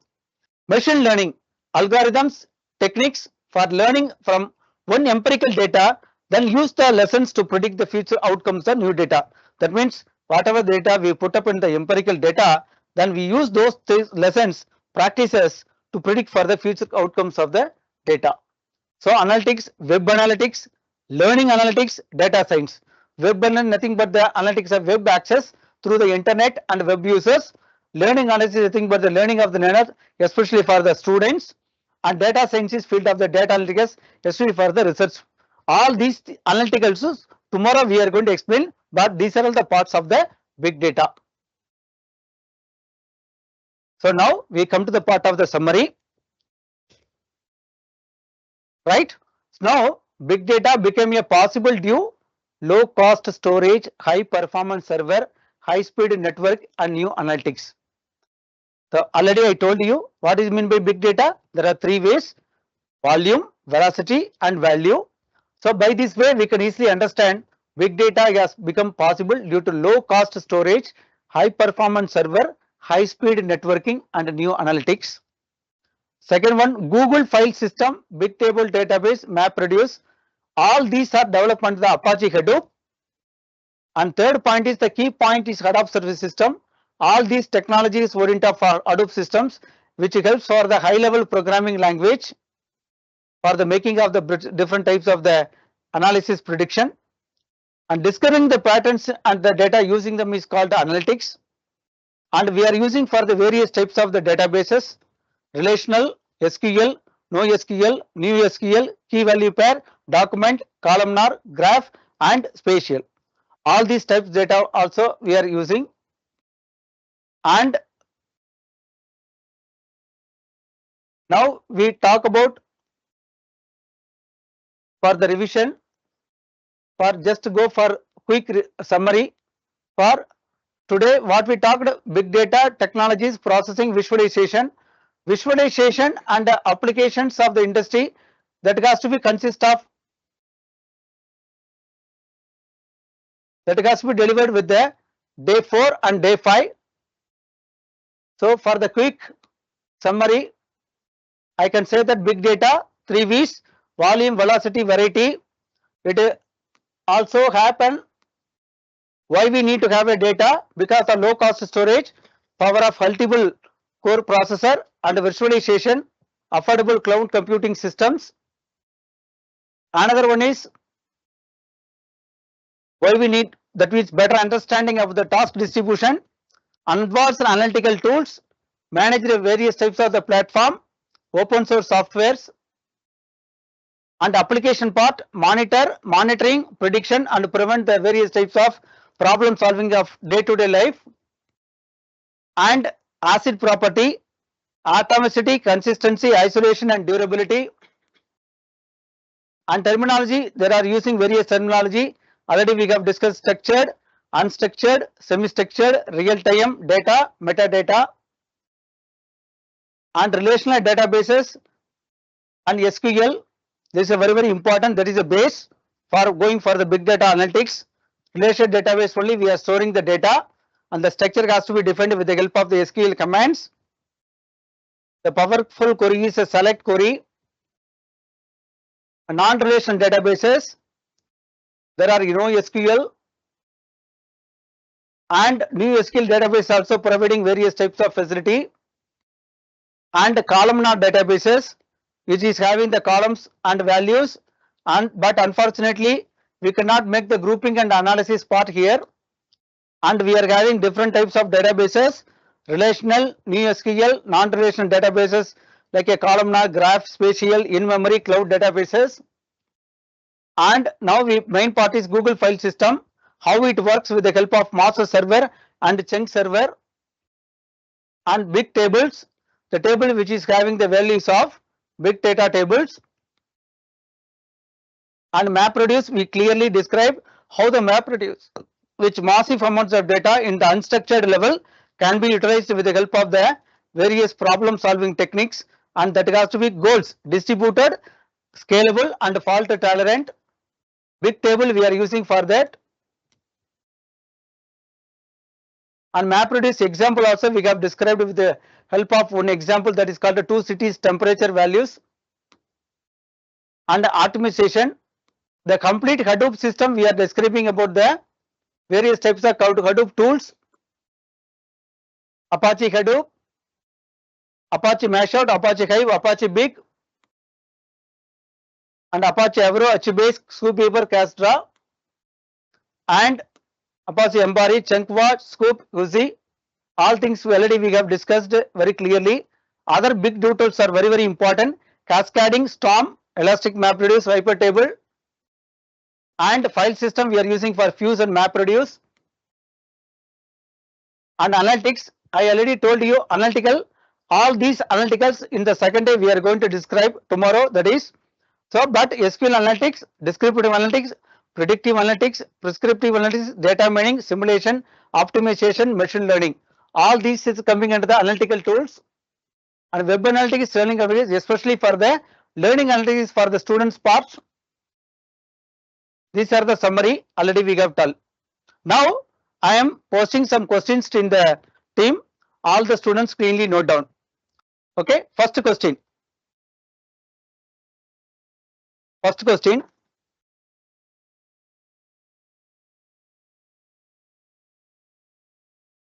Machine learning, algorithms, techniques for learning from one empirical data, then use the lessons to predict the future outcomes of new data. That means whatever data we put up in the empirical data, then we use those lessons, practices to predict for the future outcomes of the data. So analytics, web analytics, learning analytics, data science. Web analytics, nothing but the analytics of web access through the internet and web users. Learning analysis is nothing but the learning of the learner, especially for the students. And data science is field of the data analytics, especially for the research. All these analyticals tomorrow we are going to explain, but these are all the parts of the big data. So now we come to the part of the summary. Right? Now big data became a possible due low cost storage, high performance server, high speed network and new analytics. So already I told you what is meant by big data. There are three ways: volume, velocity and value. So by this way we can easily understand big data has become possible due to low cost storage, high performance server, high speed networking and new analytics. Second one, Google file system, big table database, MapReduce. All these are developed under the Apache Hadoop. And third point is the key point is Hadoop service system. All these technologies oriented for Hadoop systems, which helps for the high level programming language for the making of the different types of the analysis prediction. And discovering the patterns and the data using them is called the analytics. And we are using for the various types of the databases: relational, SQL, NoSQL, new SQL, key value pair, document, columnar, graph and spatial. All these types of data also we are using. And now we talk about for the revision, for just to go for quick summary for today. What we talked: big data, technologies, processing, visualization and applications of the industry, that has to be consist of, that has to be delivered with the day 4 and day 5. So for the quick summary, I can say that big data, 3 V's: volume, velocity, variety. It also happen. Why we need to have a data? Because of low cost storage, power of multiple core processor and visualization, affordable cloud computing systems. Another one is why we need, that means better understanding of the task distribution, advanced analytical tools, manage the various types of the platform, open source softwares, and application part, monitoring, prediction and prevent the various types of problem solving of day-to-day life, and acid property, atomicity, consistency, isolation and durability. And terminology, there are using various terminology. Already we have discussed structured, unstructured, semi-structured, real-time data, metadata, and relational databases and SQL. This is a very important. That is a base for going for the big data analytics. Relational database only we are storing the data, and the structure has to be defined with the help of the SQL commands. The powerful query is a select query. Non-relational databases, there are SQL and new SQL database also providing various types of facility, and columnar databases which is having the columns and values, and but unfortunately we cannot make the grouping and analysis part here, and we are having different types of databases: relational, new SQL, non-relational databases like a columnar, graph, spatial, in-memory, cloud databases. And now main part is Google file system, how it works with the help of master server and chunk server, and big tables, the table which is having the values of big data tables, and MapReduce. We clearly describe how the MapReduce, which massive amounts of data in the unstructured level, can be utilized with the help of the various problem solving techniques, and that has to be goals: distributed, scalable and fault tolerant. Big table we are using for that. And MapReduce example also we have described with the help of one example, that is called the two cities temperature values. And optimization, the complete Hadoop system we are describing about the various types of Hadoop tools: Apache Hadoop, Apache Mashout, Apache Hive, Apache Big, and Apache Avro, HBase, Scoopkeeper, Castra, and Apache Ambari, Chunkwatch, Scoop, Uzi. All things already we have discussed very clearly. Other big tools are very important: cascading, Storm, Elastic MapReduce, Viper table, and file system we are using for Fuse and MapReduce. And analytics, I already told you analytical. All these analyticals in the second day we are going to describe tomorrow, that is. So, but SQL analytics, descriptive analytics, predictive analytics, prescriptive analytics, data mining, simulation, optimization, machine learning, all these is coming under the analytical tools. And web analytics, learning analytics, especially for the learning analytics for the students parts. These are the summary already we have told. Now I am posting some questions in the team. All the students cleanly note down. Okay, first question.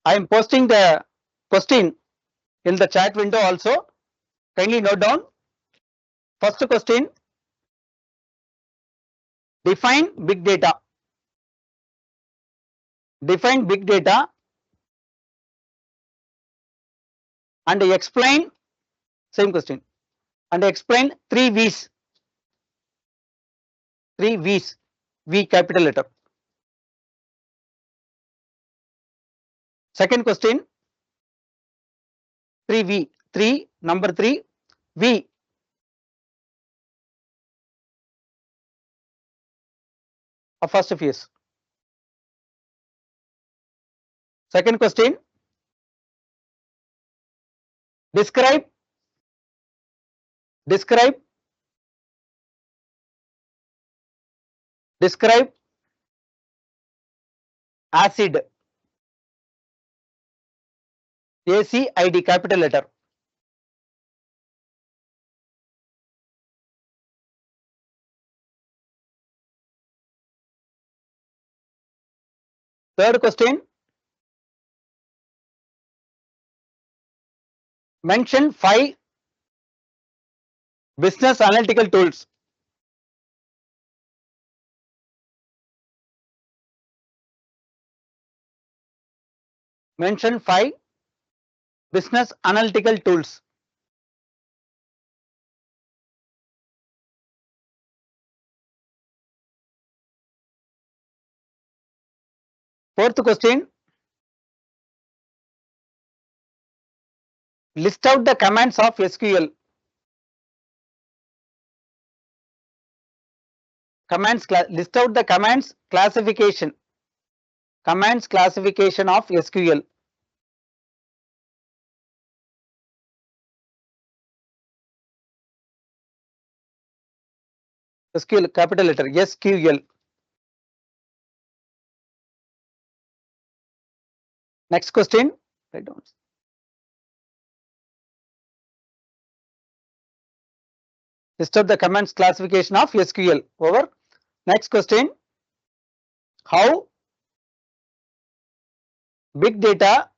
I am posting the question in the chat window also. Kindly note down. First question. Define big data. Define big data and explain, same question, and explain 3 V's. 3 V's. V capital letter. Second question. 3 V. 3, number 3. V. First phase. Second question. Describe acid. ACID capital letter. Third question. Mention 5 business analytical tools. Mention 5 business analytical tools. Fourth question. list out the commands of SQL. List out the commands classification. Commands classification of SQL. SQL, capital letter, SQL. Next question. Write down. List out the commands classification of SQL. Over. Next question. How big data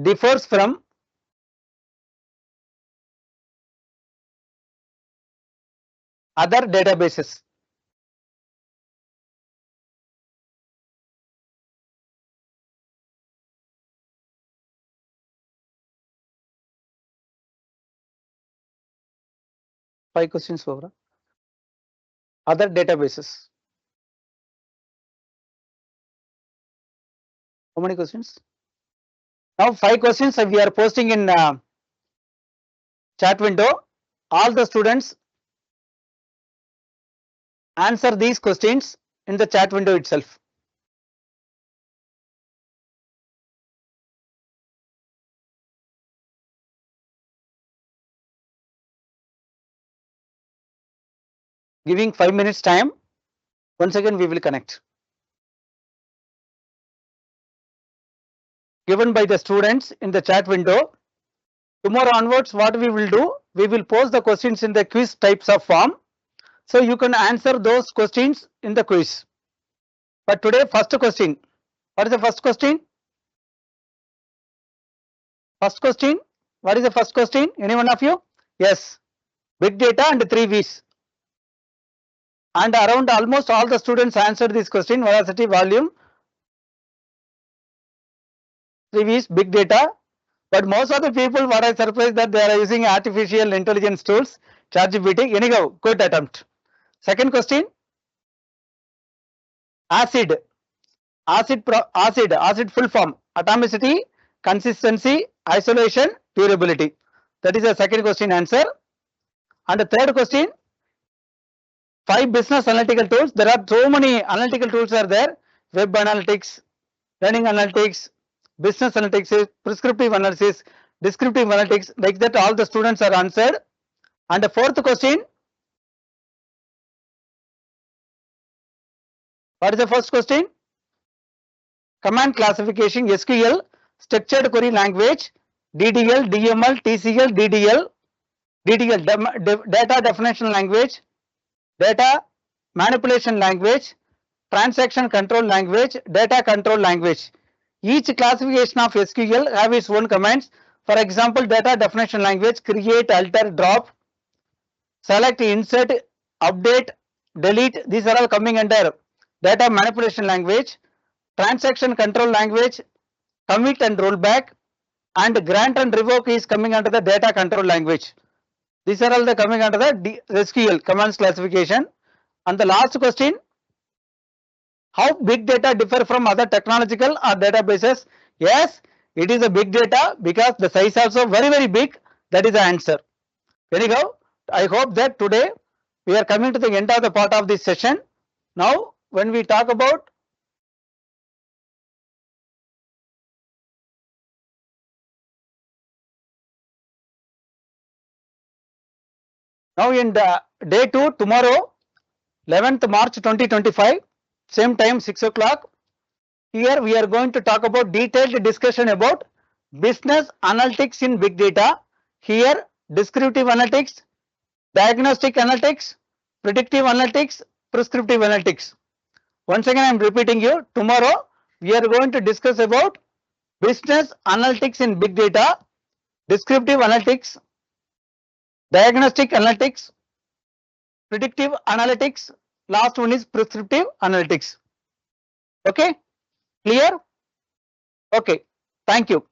differs from other databases? Five questions over. Other databases. How many questions? Now 5 questions we are posting in chat window. All the students answer these questions in the chat window itself. Giving 5 minutes time. Once again we will connect. Given by the students in the chat window. Tomorrow onwards what we will do? We will post the questions in the quiz types of form. So you can answer those questions in the quiz. But today first question. What is the first question? First question. What is the first question? Any one of you? Yes. Big data and 3 V's. And around almost all the students answered this question. Velocity, volume, 3 V's, big data. But most of the people, what I surprised that they are using artificial intelligence tools, ChatGPT. Anyhow, good attempt. Second question. Acid full form. Atomicity, consistency, isolation, durability. That is the second question answer. And the third question. 5 business analytical tools. There are so many analytical tools are there. Web analytics, learning analytics, business analytics, prescriptive analysis, descriptive analytics, like that all the students are answered. And the fourth question. What is the first question? Command classification, SQL, structured query language, DDL, DML, TCL, data definition language, data manipulation language, transaction control language, data control language. Each classification of SQL have its own commands. For example, data definition language, create, alter, drop, select, insert, update, delete. These are all coming under data manipulation language. Transaction control language, commit and rollback, and grant and revoke is coming under the data control language. These are all the coming under the SQL commands classification. And the last question. How big data differ from other technological or databases? Yes, it is a big data because the size also very big. That is the answer. Anyhow, I hope that today we are coming to the end of the part of this session. Now, when we talk about now in the day 2 tomorrow 11th March 2025 same time 6 o'clock. Here we are going to talk about detailed discussion about business analytics in big data. Here descriptive analytics, diagnostic analytics, predictive analytics, prescriptive analytics. Once again I am repeating you, tomorrow we are going to discuss about business analytics in big data, descriptive analytics, diagnostic analytics, predictive analytics, last one is prescriptive analytics. Okay, clear? Okay, thank you.